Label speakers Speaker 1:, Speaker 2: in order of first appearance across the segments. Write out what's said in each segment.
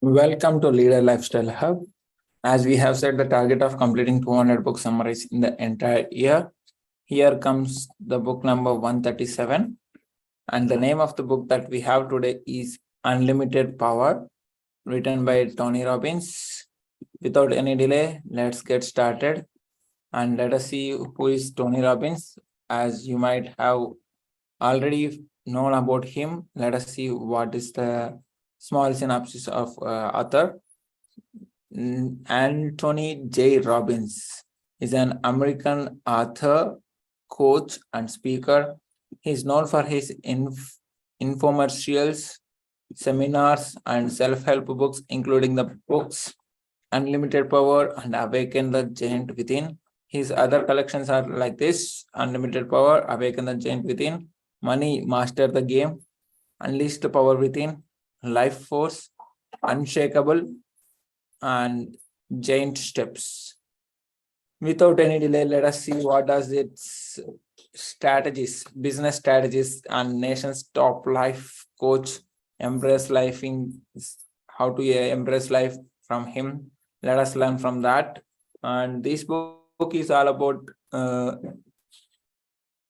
Speaker 1: Welcome to Leader Lifestyle Hub. As we have set the target of completing 200 book summaries in the entire year, here comes the book number 137. And the name of the book that we have today is Unlimited Power, written by Tony Robbins. Without any delay, let's get started and let us see who is Tony Robbins. As you might have already known about him, let us see what is the small synopsis of author. Anthony J. Robbins is an American author, coach, and speaker. He is known for his infomercials, seminars, and self-help books, including the books Unlimited Power and Awaken the Giant Within. His other collections are like this: Unlimited Power, Awaken the Giant Within, Money, Master the Game, Unleash the Power Within, Life Force, Unshakable, and Giant Steps. Without any delay, let us see what does its strategies, business strategies, and nation's top life coach embrace life in how to embrace life from him. Let us learn from that. And this book is all about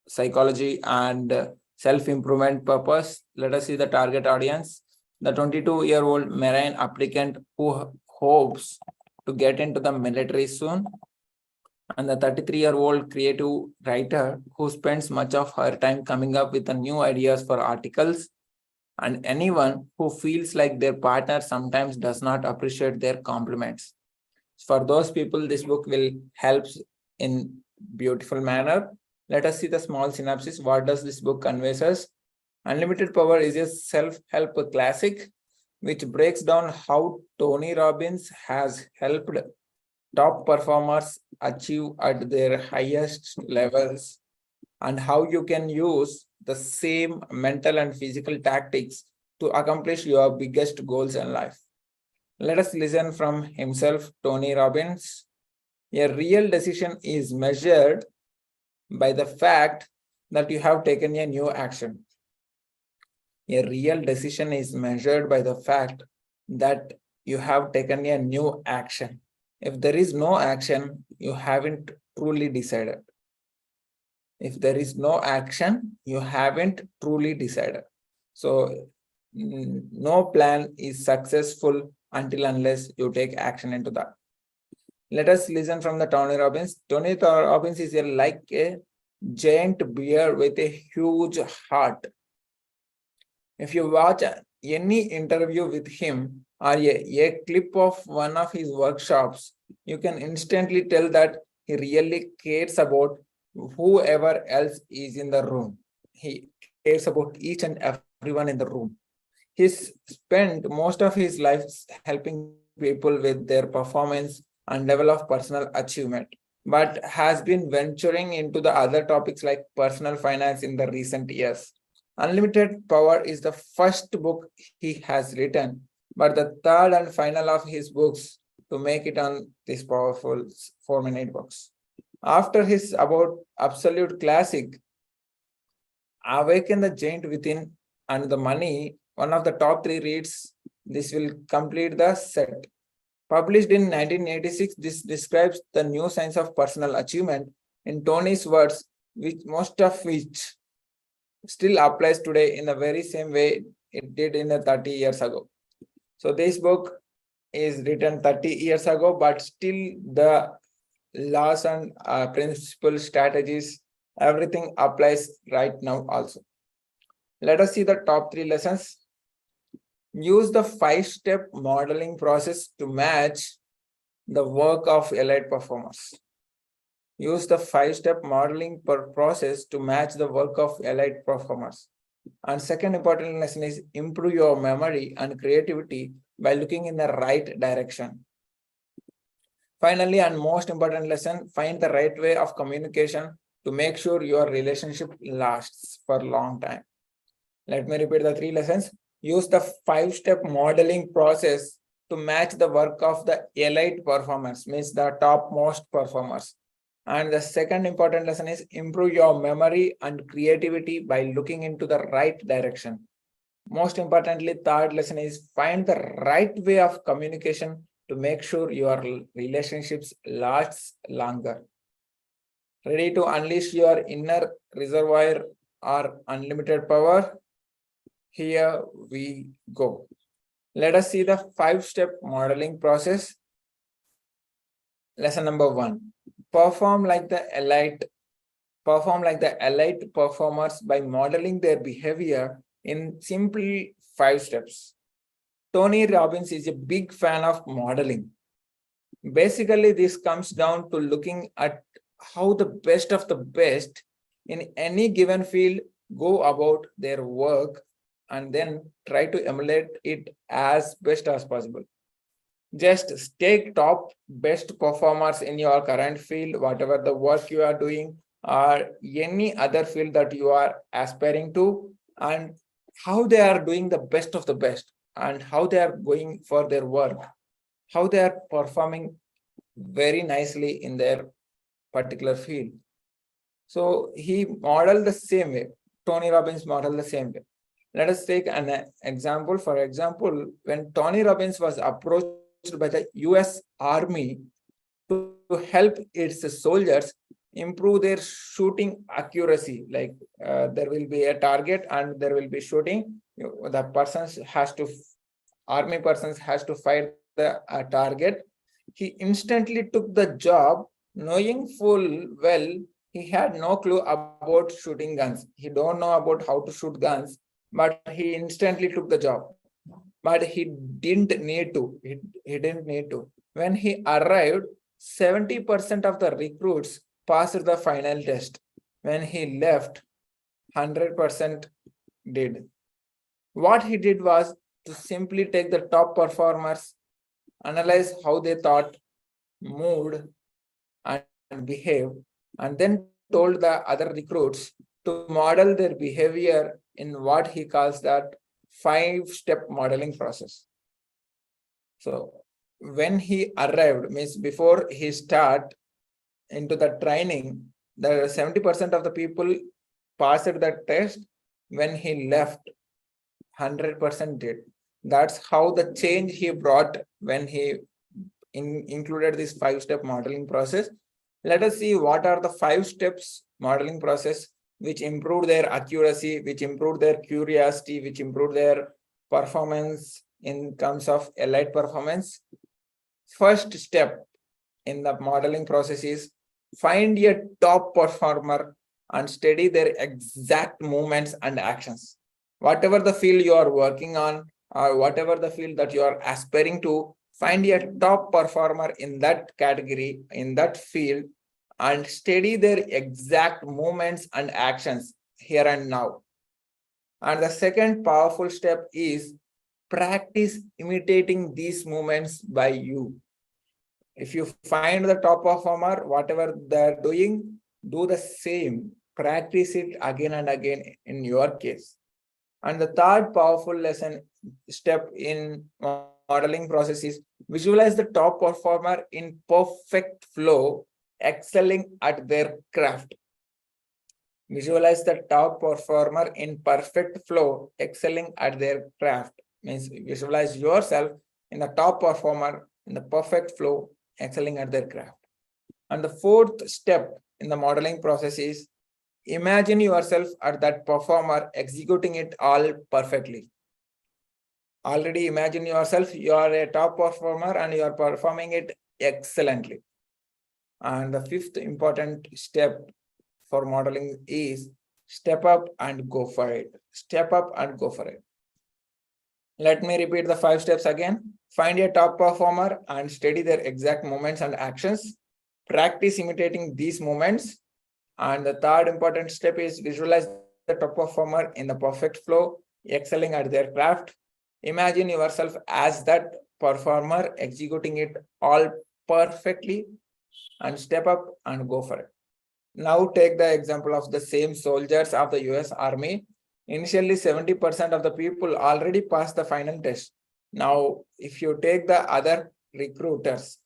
Speaker 1: psychology and self-improvement purpose. Let us see the target audience. The 22-year-old Marine applicant who hopes to get into the military soon, and the 33-year-old creative writer who spends much of her time coming up with the new ideas for articles, and anyone who feels like their partner sometimes does not appreciate their compliments. For those people, this book will help in beautiful manner. Let us see the small synopsis. What does this book conveys us? Unlimited Power is a self-help classic which breaks down how Tony Robbins has helped top performers achieve at their highest levels, and how you can use the same mental and physical tactics to accomplish your biggest goals in life. Let us listen from himself, Tony Robbins. A real decision is measured by the fact that you have taken a new action. A real decision is measured by the fact that you have taken a new action. If there is no action, you haven't truly decided. If there is no action, you haven't truly decided. So no plan is successful until unless you take action into that. Let us listen from the Tony Robbins. Tony Robbins is like a giant bear with a huge heart. If you watch any interview with him or a clip of one of his workshops, you can instantly tell that he really cares about whoever else is in the room. He cares about each and everyone in the room. He's spent most of his life helping people with their performance and level of personal achievement, but has been venturing into the other topics like personal finance in the recent years. Unlimited Power is the first book he has written, but the third and final of his books to make it on this powerful 4-minute books. After his about absolute classic, Awaken the Giant Within and the Money, one of the top 3 reads, this will complete the set. Published in 1986, this describes the new science of personal achievement in Tony's words, which most of which still applies today in the very same way it did in the 30 years ago. So this book is written 30 years ago, but still the laws and principles, strategies, everything applies right now also. Let us see the top 3 lessons. Use the 5-step modeling process to match the work of elite performers. Use the 5-step modeling process to match the work of elite performers. And second important lesson is improve your memory and creativity by looking in the right direction. Finally, and most important lesson, find the right way of communication to make sure your relationship lasts for a long time. Let me repeat the 3 lessons. Use the 5-step modeling process to match the work of the elite performers, means the topmost performers. And the second important lesson is improve your memory and creativity by looking into the right direction. Most importantly, third lesson is find the right way of communication to make sure your relationships last longer. Ready to unleash your inner reservoir or unlimited power? Here we go. Let us see the 5-step modeling process. Lesson number 1. Perform like the elite performers by modeling their behavior in simply 5 steps. Tony Robbins is a big fan of modeling. Basically, this comes down to looking at how the best of the best in any given field go about their work and then try to emulate it as best as possible. Just take top best performers in your current field, whatever the work you are doing, or any other field that you are aspiring to, and how they are doing the best of the best, and how they are going for their work, how they are performing very nicely in their particular field. So he modeled the same way. Tony Robbins modeled the same way. Let us take an example. For example, when Tony Robbins was approached by the US Army to help its soldiers improve their shooting accuracy, like there will be a target and there will be shooting. The army persons has to fire the target. He instantly took the job, knowing full well he had no clue about shooting guns. He don't know about how to shoot guns, but he instantly took the job. But he didn't need to. He didn't need to. When he arrived, 70% of the recruits passed the final test. When he left, 100% did. What he did was to simply take the top performers, analyze how they thought, moved, and behaved, and then told the other recruits to model their behavior in what he calls that 5-step modeling process. So when he arrived, means before he start into the training, the 70% of the people passed the test. When he left, 100% did. That's how the change he brought when he included this 5-step modeling process. Let us see what are the 5 steps modeling process which improve their accuracy, which improve their curiosity, which improve their performance in terms of elite performance. First step in the modeling process is find a top performer and study their exact movements and actions. Whatever the field you are working on, or whatever the field that you are aspiring to, find a top performer in that category, in that field, and study their exact movements and actions here and now. And the second powerful step is practice imitating these movements by you. If you find the top performer, whatever they're doing, do the same. Practice it again and again in your case. And the third powerful step in modeling process is visualize the top performer in perfect flow, excelling at their craft. Visualize the top performer in perfect flow, excelling at their craft. Means visualize yourself in the top performer in the perfect flow, excelling at their craft. And the fourth step in the modeling process is imagine yourself as that performer executing it all perfectly. Already imagine yourself, you are a top performer and you are performing it excellently. And the fifth important step for modeling is step up and go for it. Step up and go for it. Let me repeat the 5 steps again. Find a top performer and study their exact movements and actions. Practice imitating these movements. And the third important step is visualize the top performer in the perfect flow, excelling at their craft. Imagine yourself as that performer executing it all perfectly, and step up and go for it. Now take the example of the same soldiers of the US Army. Initially, 70% of the people already passed the final test. Now, if you take the other recruits,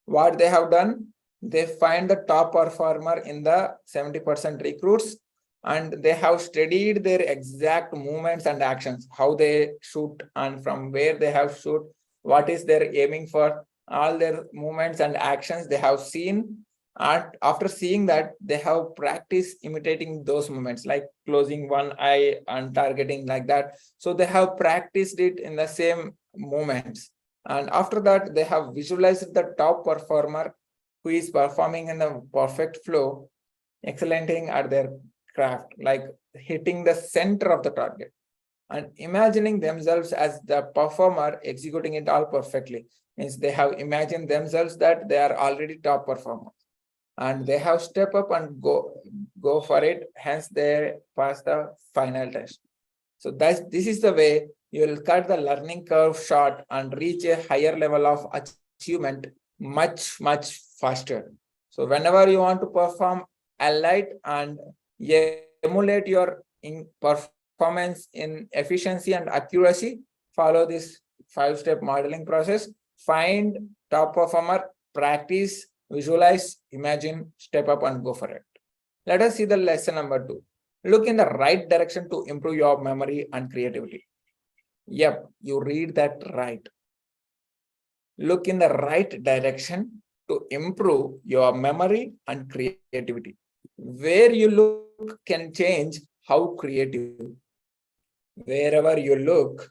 Speaker 1: what they have done, they find the top performer in the 70% recruits and they have studied their exact movements and actions, how they shoot and from where they have shoot, what is their aiming for, all their movements and actions they have seen. And after seeing that, they have practiced imitating those movements, like closing one eye and targeting like that. So they have practiced it in the same movements. And after that, they have visualized the top performer who is performing in the perfect flow, excelling at their craft, like hitting the center of the target and imagining themselves as the performer executing it all perfectly. Means they have imagined themselves that they are already top performers and they have step up and go for it. Hence, they pass the final test. So this is the way you will cut the learning curve short and reach a higher level of achievement much faster. So whenever you want to perform alight and emulate your performance in efficiency and accuracy, follow this 5-step modeling process. Find top performer, practice, visualize, imagine, step up and go for it. Let us see the lesson number 2. Look in the right direction to improve your memory and creativity. Yep, you read that right. Look in the right direction to improve your memory and creativity. Where you look can change how creative. Wherever you look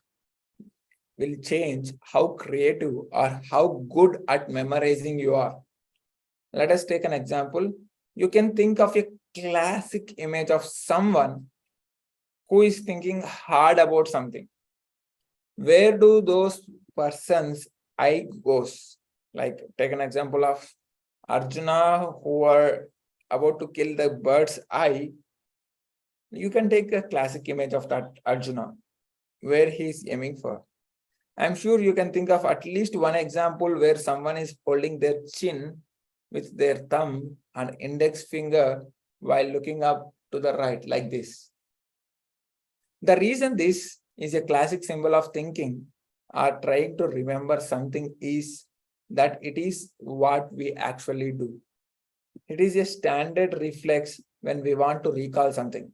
Speaker 1: will change how creative or how good at memorizing you are. Let us take an example. You can think of a classic image of someone who is thinking hard about something. Where do those persons' eye goes? Like take an example of Arjuna who are about to kill the bird's eye. You can take a classic image of that Arjuna, where he is aiming for. I'm sure you can think of at least one example where someone is holding their chin with their thumb and index finger while looking up to the right like this. The reason this is a classic symbol of thinking or trying to remember something is that it is what we actually do. It is a standard reflex when we want to recall something.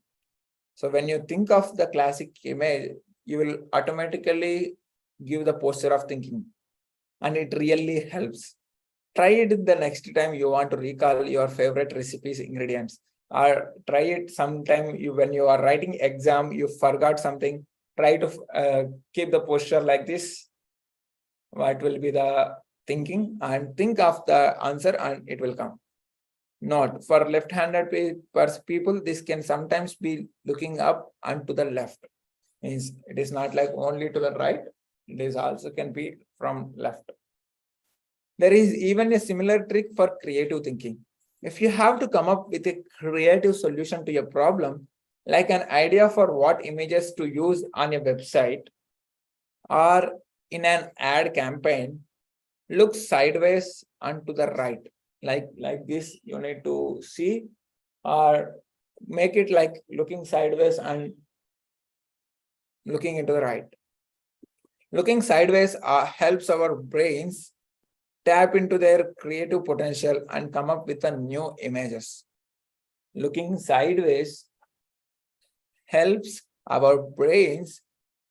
Speaker 1: So when you think of the classic image, you will automatically give the posture of thinking, and it really helps. Try it the next time you want to recall your favorite recipes ingredients, or try it sometime when you are writing exam, you forgot something. Try to keep the posture like this. What will be the thinking, and think of the answer and it will come. Not for left-handed people, this can sometimes be looking up and to the left. Means it is not like only to the right, it is also can be from left. There is even a similar trick for creative thinking. If you have to come up with a creative solution to your problem, like an idea for what images to use on a website or in an ad campaign, look sideways and to the right. Like this, you need to see, or make it like looking sideways and looking into the right. Looking sideways helps our brains tap into their creative potential and come up with a new images. Looking sideways helps our brains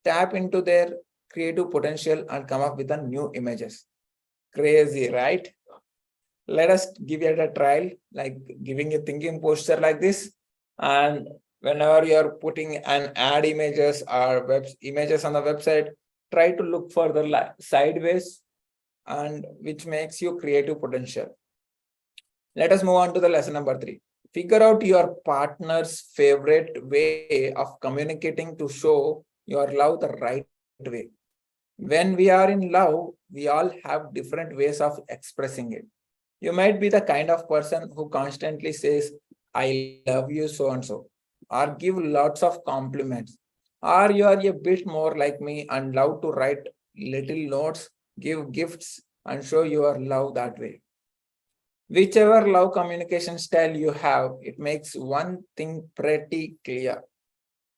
Speaker 1: tap into their creative potential and come up with a new images. Crazy, right? Let us give it a trial, like giving a thinking posture like this. And whenever you're putting an ad images or images on the website, try to look further sideways, and which makes you creative potential. Let us move on to the lesson number 3. Figure out your partner's favorite way of communicating to show your love the right way. When we are in love, we all have different ways of expressing it. You might be the kind of person who constantly says, I love you so and so, or give lots of compliments. Or you are a bit more like me and love to write little notes, give gifts, and show your love that way. Whichever love communication style you have, it makes one thing pretty clear.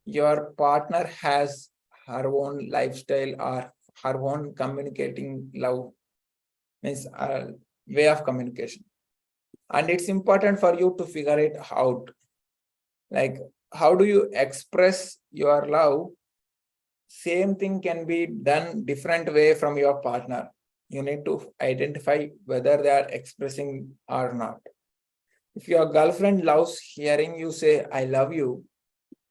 Speaker 1: Your partner has her own lifestyle or her own communicating love, means way of communication. And it's important for you to figure it out. Like how do you express your love? Same thing can be done different way from your partner. You need to identify whether they are expressing or not. If your girlfriend loves hearing you say, I love you,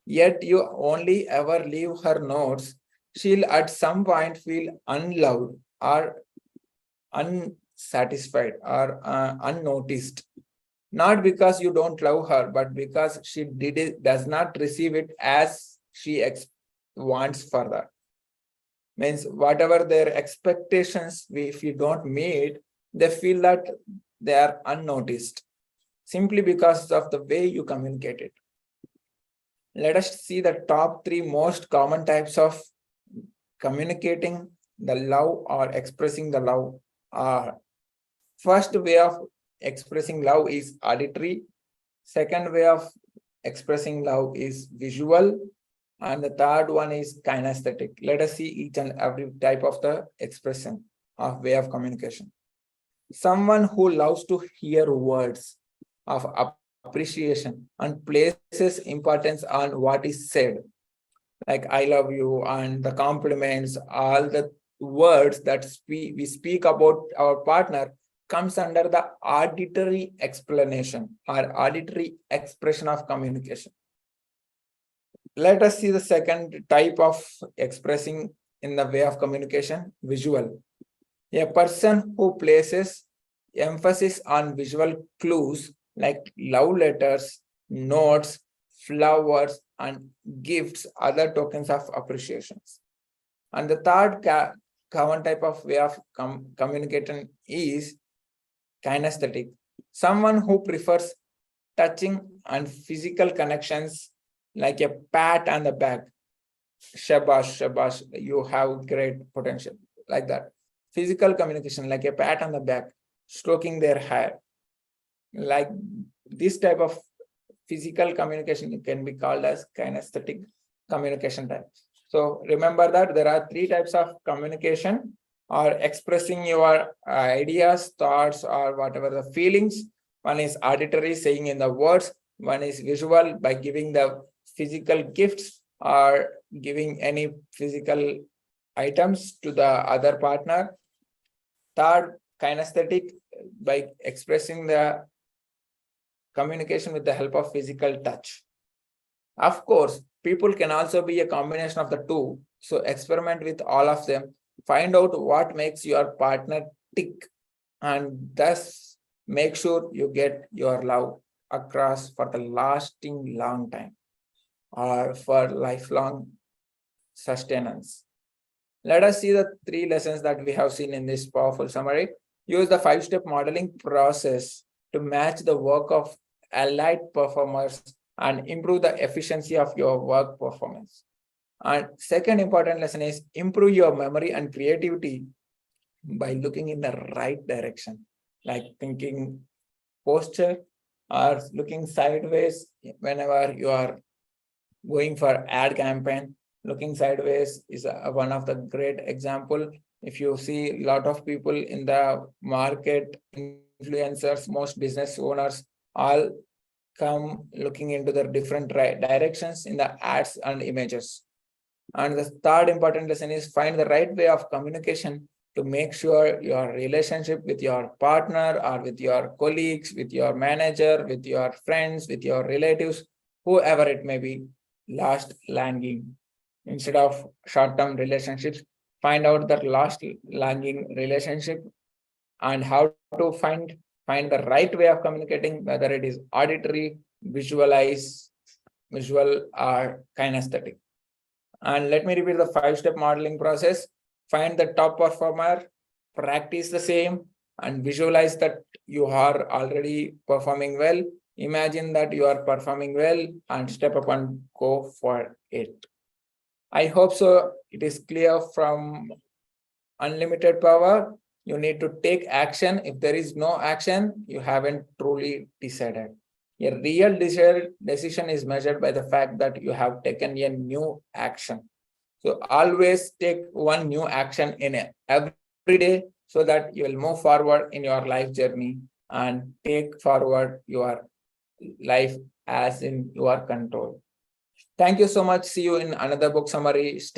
Speaker 1: yet you only ever leave her notes, she'll at some point feel unloved or unsatisfied or unnoticed. Not because you don't love her, but because she does not receive it as she wants further. Means whatever their expectations, if you don't meet, they feel that they are unnoticed simply because of the way you communicate it. Let us see the top 3 most common types of communicating the love or expressing the love. First way of expressing love is auditory. Second way of expressing love is visual. And the third one is kinesthetic. Let us see each and every type of the expression of way of communication. Someone who loves to hear words of appreciation and places importance on what is said, like I love you and the compliments, all the words that we speak about our partner comes under the auditory explanation or auditory expression of communication. Let us see the second type of expressing in the way of communication, visual. A person who places emphasis on visual clues like love letters, notes, flowers, and gifts, other tokens of appreciations. And the third common type of way of communicating is kinesthetic. Someone who prefers touching and physical connections like a pat on the back. Shabash, shabash, you have great potential, like that. Physical communication like a pat on the back, stroking their hair. Like this type of physical communication can be called as kinesthetic communication type. So remember that there are 3 types of communication or expressing your ideas, thoughts, or whatever the feelings. One is auditory, saying in the words. One is visual, by giving the physical gifts or giving any physical items to the other partner. Third, kinesthetic, by expressing the communication with the help of physical touch. Of course, people can also be a combination of the two. So experiment with all of them. Find out what makes your partner tick, and thus make sure you get your love across for the lasting long time or for lifelong sustenance. Let us see the 3 lessons that we have seen in this powerful summary. Use the 5-step modeling process to match the work of allied performers and improve the efficiency of your work performance. And second important lesson is improve your memory and creativity by looking in the right direction, like thinking posture or looking sideways whenever you are going for ad campaign. Looking sideways is one of the great example. If you see a lot of people in the market, influencers, most business owners, all come looking into the different directions in the ads and images. And the third important lesson is find the right way of communication to make sure your relationship with your partner or with your colleagues, with your manager, with your friends, with your relatives, whoever it may be, last langing. Instead of short-term relationships, find out that last langing relationship and how to find the right way of communicating, whether it is auditory, visual, or kinesthetic. And let me repeat the 5-step modeling process. Find the top performer, practice the same, and visualize that you are already performing well. Imagine that you are performing well and step up and go for it. I hope so. It is clear from unlimited power. You need to take action. If there is no action, you haven't truly decided. A real decision is measured by the fact that you have taken a new action. So always take one new action in every day so that you will move forward in your life journey and take forward your life as in your control. Thank you so much. See you in another book summary. Stay